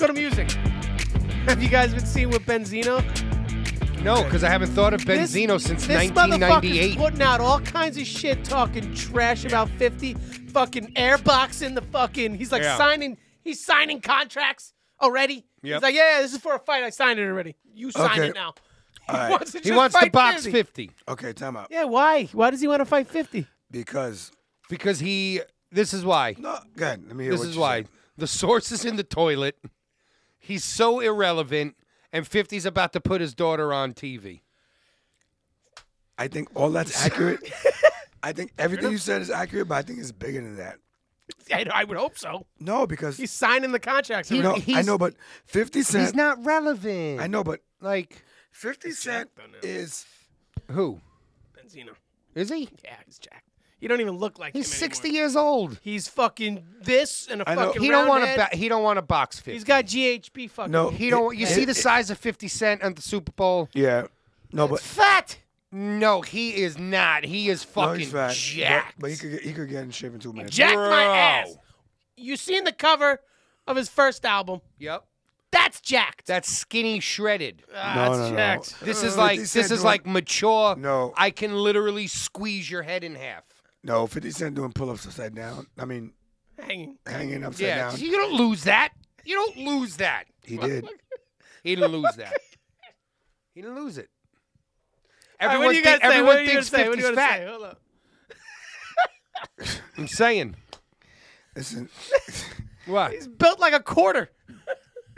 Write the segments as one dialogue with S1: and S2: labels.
S1: go to music. Have you guys been seeing with Benzino?
S2: No, because I haven't thought of Benzino since
S1: This
S2: 1998.
S1: motherfucker's putting out all kinds of shit, talking trash about 50, fucking airboxing the fucking. He's like He's signing contracts already.
S2: Yep.
S1: He's like, yeah, this is for a fight. I signed it already. You sign it now.
S2: He wants to box 50.
S3: Okay, time out.
S1: Yeah, why? Why does he want to fight 50?
S3: Because
S2: this is why.
S3: No, go ahead. Let me hear
S2: This
S3: what
S2: is
S3: you
S2: why.
S3: said.
S2: The source is in the toilet. He's so irrelevant, and 50's about to put his daughter on TV.
S3: I think all that's accurate. I think everything you said is accurate, but I think it's bigger than that.
S1: I would hope so.
S3: No, because
S1: He's signing the contracts.
S3: no, I know, but 50 Cent.
S2: He's not relevant.
S3: I know, but
S2: Like
S3: 50 Cent is
S2: who?
S1: Benzino.
S2: Is he?
S1: Yeah, he's jacked. He don't even look like
S2: He's
S1: him
S2: 60
S1: anymore.
S2: years old.
S1: He's fucking this and a
S3: I know.
S1: fucking
S2: He don't
S1: want
S2: want to. He don't want to box 50.
S1: He's got GHB fucking.
S3: No.
S2: He don't. You see the size of 50 Cent at the Super Bowl?
S3: yeah. No, but
S1: fat.
S2: No, he is not. He is
S3: no,
S2: fucking
S3: he's fat.
S2: jacked.
S3: But he could get in shape in 2 minutes.
S1: Jacked my
S2: Bro.
S1: ass. You seen the cover of his first album?
S2: Yep.
S1: That's jacked.
S2: That's skinny shredded.
S1: That's
S3: no.
S1: jacked.
S2: This is
S3: 50
S2: like
S3: Cent doing-
S2: like mature.
S3: No.
S2: I can literally squeeze your head in half.
S3: No, 50 Cent doing pull-ups upside down. I mean,
S1: Hanging.
S3: hanging upside
S2: Yeah,
S3: down.
S2: you don't lose that. You don't lose that.
S3: He did.
S2: He didn't lose that. He didn't lose it.
S1: All right,
S2: Everyone,
S1: what do you guys say?
S2: everyone
S1: What do you
S2: thinks
S1: say? What do you
S2: 50's
S1: wanna
S2: fat.
S1: say? Hold up.
S2: I'm saying.
S3: Listen,
S2: What?
S1: He's built like a quarter.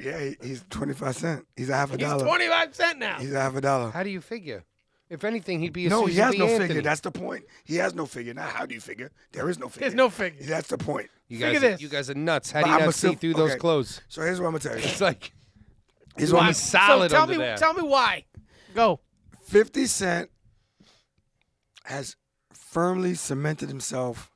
S3: yeah, he's 25 cents. He's a half a
S1: He's
S3: dollar.
S1: 25 now.
S3: He's a half a dollar.
S2: How do you figure? If anything, he'd be a
S3: No, he
S2: Susan
S3: has
S2: B.
S3: no
S2: Anthony.
S3: figure. That's the point. He has no figure. Now, how do you figure? There is no figure.
S1: There's no figure.
S3: That's the point.
S2: You
S1: Figure
S2: guys,
S1: this.
S2: you guys are nuts. How
S3: But
S2: do you
S3: I'm
S2: not
S3: a
S2: see
S3: sim-
S2: through those
S3: okay.
S2: clothes?
S3: So here's what I'm gonna tell you.
S2: It's like
S3: Here's
S2: why
S3: what
S2: he's solid
S1: so tell
S2: under
S1: me,
S2: there.
S1: tell me why. Go.
S3: 50 Cent has firmly cemented himself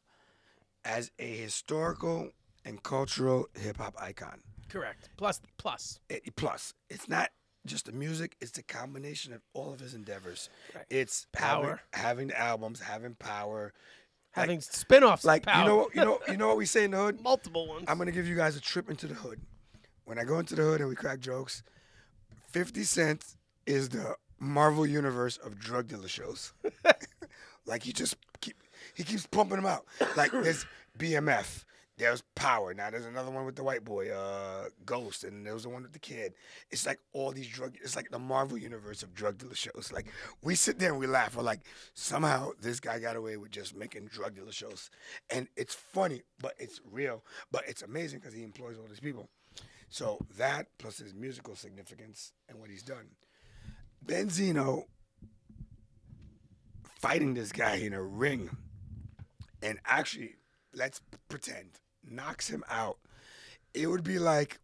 S3: as a historical and cultural hip hop icon.
S1: Correct. Plus.
S3: Plus, it's not just the music; it's the combination of all of his endeavors.
S1: Right.
S3: It's
S1: Power.
S3: having the albums, having power,
S1: Having spin-offs.
S3: like
S1: power.
S3: you know what we say in the hood.
S1: Multiple ones.
S3: I'm gonna give you guys a trip into the hood. When I go into the hood and we crack jokes, 50 Cent is the Marvel universe of drug dealer shows. Like he keeps pumping them out. Like there's BMF, there's Power. Now there's another one with the white boy, Ghost, and there was the one with the kid. It's like all these it's like the Marvel universe of drug dealer shows. Like we sit there and we laugh. We're like, somehow this guy got away with just making drug dealer shows. And it's funny, but it's real. But it's amazing because he employs all these people. So that plus his musical significance and what he's done. Benzino fighting this guy in a ring and actually, let's pretend, knocks him out. It would be like,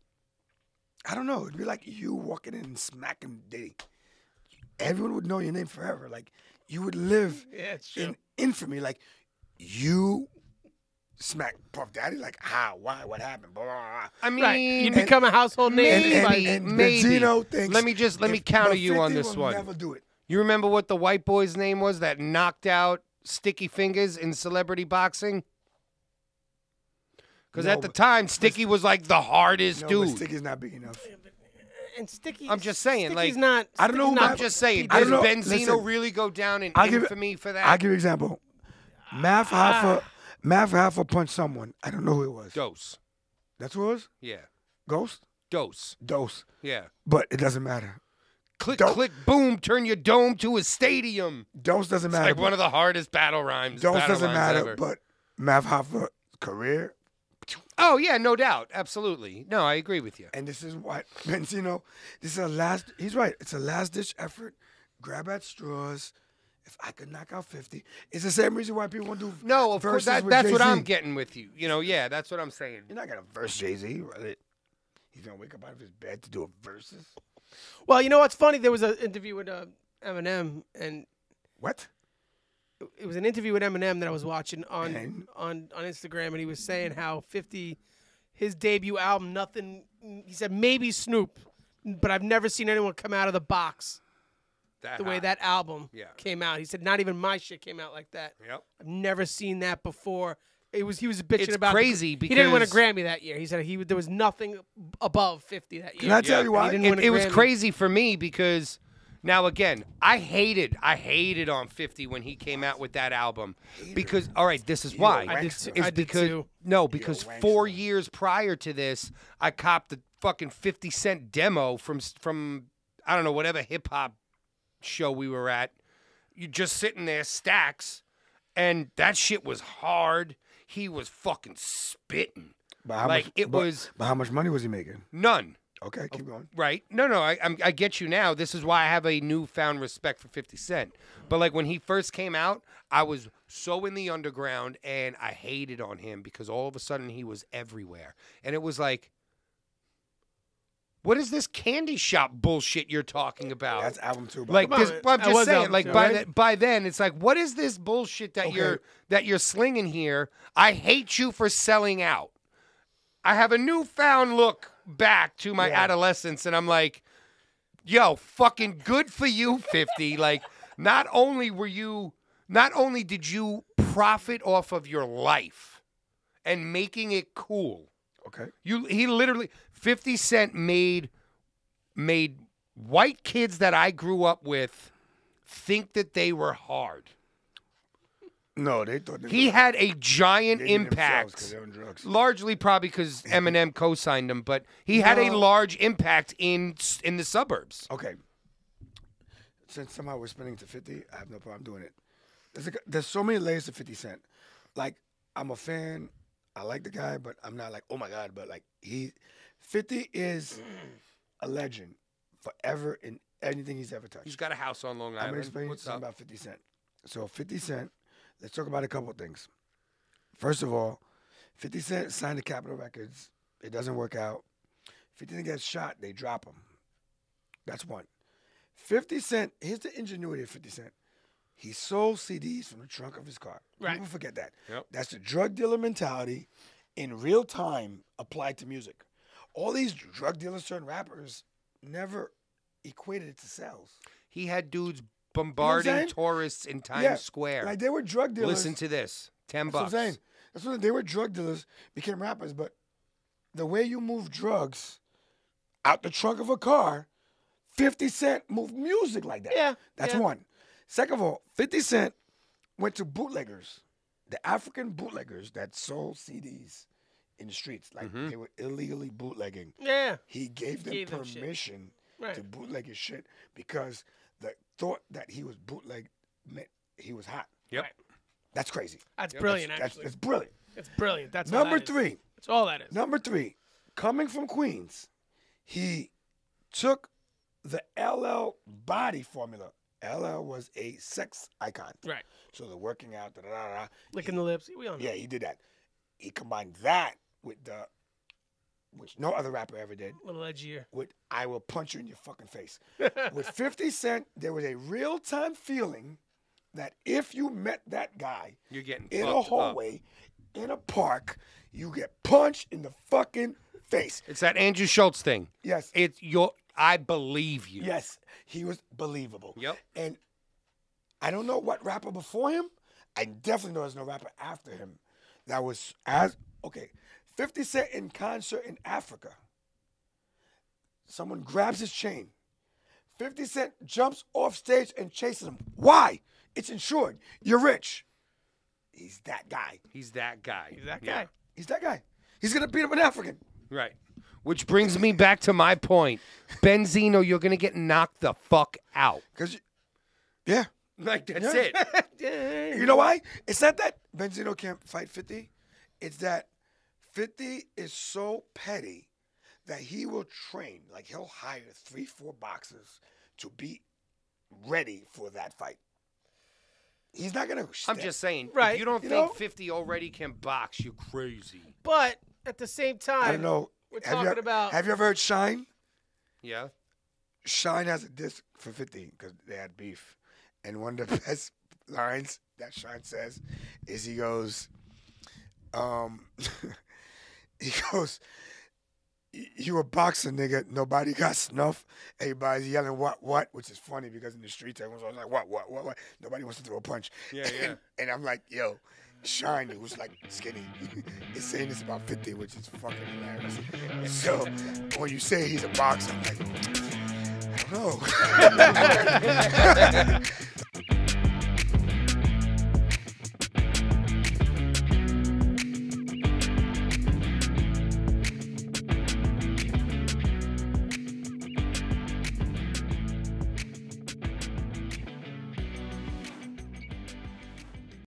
S3: I don't know, it'd be like you walking in and smacking Diddy. Everyone would know your name forever. Like, you would live in infamy. Like, you smack Puff Daddy, like, how, why, what happened, blah, blah, blah.
S2: I mean,
S1: Right. You'd become a household name.
S3: And
S2: maybe.
S3: Benzino thinks
S2: Let me counter you on this
S3: will
S2: one.
S3: never do it.
S2: You remember what the white boy's name was that knocked out Sticky Fingers in celebrity boxing? Because
S3: No,
S2: at the
S3: but-
S2: time, Sticky was like the hardest
S3: No,
S2: dude.
S3: but Sticky's not big enough.
S1: And Sticky.
S2: I'm just saying,
S1: Sticky's
S2: like,
S1: not.
S3: I don't know
S1: Sticky's
S3: who
S1: not
S2: I'm just saying,
S3: I
S2: does
S3: don't know.
S2: Benzino
S3: Listen,
S2: really go down in
S3: I'll give-
S2: infamy for that?
S3: I'll give you an example. Math Hoffa punched someone. I don't know who it was.
S2: Dose.
S3: That's who it was?
S2: Yeah.
S3: Ghost?
S2: Dose.
S3: Dose.
S2: Yeah.
S3: But it doesn't matter.
S2: Click,
S3: Don't-
S2: click, boom, turn your dome to a stadium.
S3: Dose doesn't
S2: It's
S3: matter.
S2: like one of the hardest battle rhymes.
S3: Dose
S2: battle
S3: doesn't
S2: rhymes
S3: matter,
S2: ever.
S3: but Math Hoffa's career.
S2: Oh, yeah, no doubt. Absolutely. No, I agree with you.
S3: And this is what Benzino, this is a last, he's right. It's a last ditch effort. Grab at straws. If I could knock out 50. It's the same reason why people want to do
S2: No, of course,
S3: verses with
S2: that's what
S3: Jay-Z.
S2: I'm getting with you. You know, yeah, that's what I'm saying.
S3: You're not going to verse Jay-Z. Right? He's going to wake up out of his bed to do a verses.
S1: Well, you know what's funny? There was an interview with Eminem, and
S3: What?
S1: it was an interview with Eminem that I was watching on
S3: And?
S1: on Instagram, and he was saying how 50, his debut album, nothing. He said maybe Snoop, but I've never seen anyone come out of the box the way that album came out. He said not even my shit came out like that.
S2: Yep.
S1: I've never seen that before. He was bitching
S2: It's
S1: about
S2: crazy
S1: he didn't win a
S2: because-
S1: Grammy that year. He said there was nothing above 50 that year.
S3: Can I tell you why?
S1: He didn't win a
S2: It was
S1: Grammy.
S2: crazy for me because now again, I hated on 50 when he came out with that album because all right, this is why.
S1: I did too.
S2: It's
S1: I did
S2: because
S1: too.
S2: no, because
S3: wankster.
S2: 4 years prior to this, I copped the fucking 50 Cent demo from I don't know whatever hip hop show we were at. You just sitting there, stacks, and that shit was hard. He was fucking spitting.
S3: But how
S2: Like,
S3: much,
S2: it
S3: but-
S2: was-
S3: But how much money was he making?
S2: None.
S3: Okay, keep going.
S2: Right? No, I get you now. This is why I have a newfound respect for 50 Cent. But like when he first came out, I was so in the underground and I hated on him because all of a sudden he was everywhere. And it was like, what is this candy shop bullshit you're talking about?
S3: That's album 2.
S2: Like
S1: Come
S2: this,
S1: on,
S2: well, I'm
S1: that
S2: just
S1: was
S2: saying.
S1: album
S2: Like
S1: two,
S2: by
S1: right?
S2: by then, it's like, what is this bullshit that you're slinging here? I hate you for selling out. I have a newfound look back to my adolescence, and I'm like, yo, fucking good for you, 50. Like, not only did you profit off of your life and making it cool.
S3: Okay.
S2: He literally 50 Cent made white kids that I grew up with think that they were hard.
S3: No, they thought
S2: He had a giant
S3: they did themselves 'cause
S2: impact.
S3: they're on drugs.
S2: Largely probably because Eminem co-signed him, but he had a
S3: No.
S2: large impact in the suburbs.
S3: Okay. Since somehow we're spinning to 50, I have no problem doing it. There's so many layers to 50 Cent. Like, I'm a fan. I like the guy, but I'm not like, oh my God. But like, 50 is a legend forever in anything he's ever touched.
S2: He's got a house on Long
S3: I'm going to
S2: Island.
S3: explain
S2: What's
S3: something
S2: up?
S3: about 50 Cent. So 50 Cent, let's talk about a couple of things. First of all, 50 Cent signed to Capitol Records. It doesn't work out. 50 Cent gets shot, they drop him. That's one. 50 Cent, here's the ingenuity of 50 Cent. He sold CDs from the trunk of his car.
S1: Right.
S3: People forget that.
S2: Yep.
S3: That's the drug dealer mentality in real time applied to music. All these drug dealers turned rappers never equated it to sales.
S2: He had dudes bombarding
S3: saying?
S2: tourists in Times Square.
S3: Like they were drug dealers.
S2: Listen to this. $10.
S3: That's what I'm saying. That's what they were drug dealers, became rappers, but the way you move drugs out the trunk of a car, 50 Cent moved music like that.
S1: Yeah,
S3: That's
S1: yeah.
S3: one. Second of all, 50 Cent went to bootleggers, the African bootleggers that sold CDs in the streets. Like they were illegally bootlegging.
S1: Yeah.
S3: He gave them
S1: Gave them shit.
S3: permission
S1: Right.
S3: to bootleg his shit because the thought that he was bootleg meant he was hot.
S2: Yep.
S1: Right.
S3: That's crazy.
S1: That's brilliant,
S3: That's
S1: actually.
S3: it's brilliant.
S1: It's brilliant. That's all
S3: Number
S1: that is.
S3: 3.
S1: That's all that is.
S3: Number 3, coming from Queens, he took the LL body formula. LL was a sex icon.
S1: Right.
S3: So the working out, da-da-da-da.
S1: Licking the lips. We all know.
S3: Yeah, he did that. He combined that with which no other rapper ever did,
S1: A little edgier.
S3: with I will punch you in your fucking face. With 50 Cent, there was a real-time feeling that if you met that guy
S2: You're getting
S3: in
S2: fucked
S3: a
S2: up.
S3: hallway, in a park, you get punched in the fucking face.
S2: It's that Andrew Schultz thing.
S3: Yes.
S2: I believe you.
S3: Yes, he was believable.
S2: Yep.
S3: And I don't know what rapper before him. I definitely know there's no rapper after him that was as okay. 50 Cent in concert in Africa. Someone grabs his chain. 50 Cent jumps off stage and chases him. Why? It's insured. You're rich. He's that guy.
S2: He's that guy.
S1: He's that
S2: Yeah.
S1: guy.
S3: He's that guy. He's gonna beat up an African.
S2: Right. Which brings me back to my point. Benzino, you're going to get knocked the fuck out.
S3: Yeah.
S2: Like, that's
S3: Yeah.
S2: it.
S3: You know why? It's not that Benzino can't fight 50. It's that 50 is so petty that he will train. Like, he'll hire 3-4 boxers to be ready for that fight. He's not going to...
S2: I'm just saying,
S1: Right.
S2: if you don't
S3: You
S2: think
S3: know?
S2: 50 already can box, you're crazy.
S1: But at the same time,
S3: I don't know.
S1: we're
S3: Have you
S1: talking
S3: ever-
S1: about.
S3: Have you ever heard Shine?
S2: Yeah?
S3: Shine has a disc for 50 because they had beef. And one of the best lines that Shine says is he goes, you a boxer, nigga. Nobody got snuff. Everybody's yelling, what? Which is funny because in the streets, everyone's always like, what? Nobody wants to throw a punch.
S2: Yeah, yeah.
S3: And I'm like, yo, Shine, who's like skinny, is saying it's about 50, which is fucking hilarious. So when you say he's a boxer, I'm like, I don't know.